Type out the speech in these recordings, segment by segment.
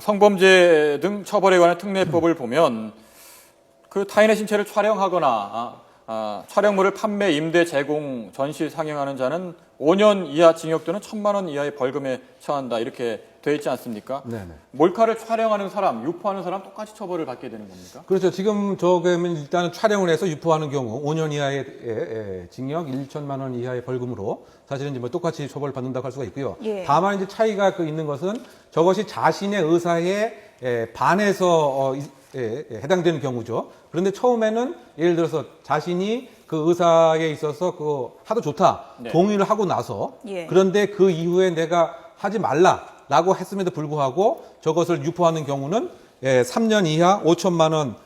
성범죄 등 처벌에 관한 특례법을 보면 그 타인의 신체를 촬영하거나 촬영물을 판매, 임대, 제공, 전시, 상영하는 자는 5년 이하 징역 또는 1,000만 원 이하의 벌금에 처한다 이렇게 돼 있지 않습니까? 네네. 몰카를 촬영하는 사람, 유포하는 사람 똑같이 처벌을 받게 되는 겁니까? 그렇죠. 지금 저거면 일단은 촬영을 해서 유포하는 경우 5년 이하의 징역, 1천만 원 이하의 벌금으로 사실은 이제 뭐 똑같이 처벌받는다고 할 수가 있고요. 예. 다만 이제 차이가 있는 것은 저것이 자신의 의사에 반해서 해당되는 경우죠. 그런데 처음에는 예를 들어서 자신이 그 의사에 있어서 그 하도 좋다 네. 동의를 하고 나서 예. 그런데 그 이후에 내가 하지 말라라고 했음에도 불구하고 저것을 유포하는 경우는 3년 이하 5천만 원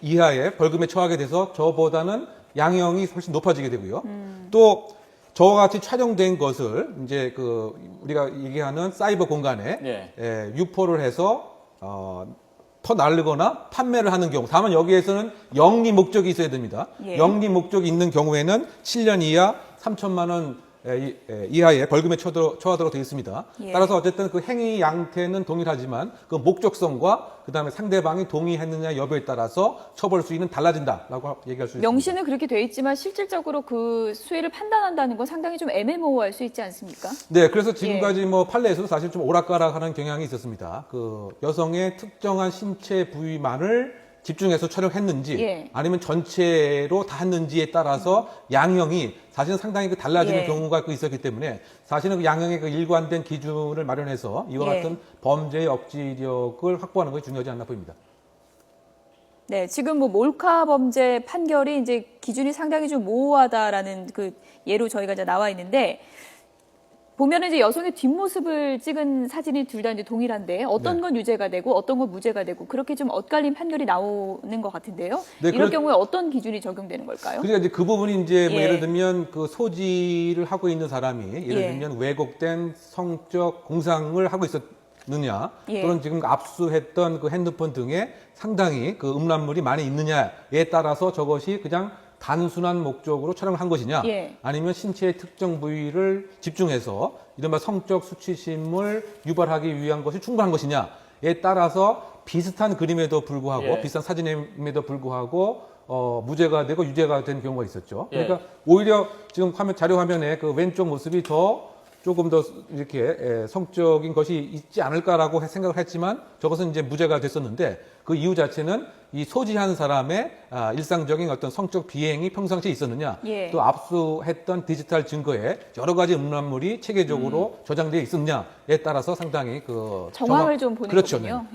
이하의 벌금에 처하게 돼서 저보다는 양형이 훨씬 높아지게 되고요. 또 저와 같이 촬영된 것을 이제 그 우리가 얘기하는 사이버 공간에 네. 유포를 해서 더 날르거나 판매를 하는 경우, 다만 여기에서는 영리 목적이 있어야 됩니다. 예. 영리 목적이 있는 경우에는 7년 이하 3천만 원 이하의 벌금에 처하도록 되어 있습니다. 예. 따라서 어쨌든 그 행위 양태는 동일하지만 그 목적성과 그다음에 상대방이 동의했느냐 여부에 따라서 처벌 수위는 달라진다라고 얘기할 수 있습니다. 명시는 그렇게 돼 있지만 실질적으로 그 수위를 판단한다는 건 상당히 좀 애매모호할 수 있지 않습니까? 네, 그래서 지금까지 뭐 판례에서도 사실 좀 오락가락하는 경향이 있었습니다. 그 여성의 특정한 신체 부위만을 집중해서 촬영했는지 예. 아니면 전체로 다 했는지에 따라서 양형이 사실은 상당히 그 달라지는 예. 경우가 있었기 때문에 사실은 그 양형의 그 일관된 기준을 마련해서 이와 예. 같은 범죄의 억지력을 확보하는 것이 중요하지 않나 보입니다. 네, 지금 뭐 몰카 범죄 판결이 이제 기준이 상당히 좀 모호하다라는 그 예로 저희가 이제 나와 있는데 보면은 이제 여성의 뒷모습을 찍은 사진이 둘 다 이제 동일한데 어떤 네. 건 유죄가 되고 어떤 건 무죄가 되고 그렇게 좀 엇갈린 판결이 나오는 것 같은데요. 네, 이럴 경우에 어떤 기준이 적용되는 걸까요? 그러니까 이제 그 부분이 이제 뭐 예. 예를 들면 그 소지를 하고 있는 사람이 예를 예. 들면 왜곡된 성적 공상을 하고 있었느냐 예. 또는 지금 압수했던 그 핸드폰 등에 상당히 그 음란물이 많이 있느냐에 따라서 저것이 그냥 단순한 목적으로 촬영을 한 것이냐 예. 아니면 신체의 특정 부위를 집중해서 이른바 성적 수치심을 유발하기 위한 것이 충분한 것이냐에 따라서 비슷한 그림에도 불구하고 예. 비슷한 사진임에도 불구하고 무죄가 되고 유죄가 된 경우가 있었죠. 예. 그러니까 오히려 지금 자료 화면에 그 왼쪽 모습이 조금 더 이렇게 성적인 것이 있지 않을까라고 생각을 했지만 저것은 이제 무죄가 됐었는데 그 이유 자체는 이 소지한 사람의 일상적인 어떤 성적 비행이 평상시에 있었느냐 예. 또 압수했던 디지털 증거에 여러 가지 음란물이 체계적으로 저장되어 있었느냐에 따라서 상당히 그 정황을 좀 보는 그렇죠. 거군요. 네.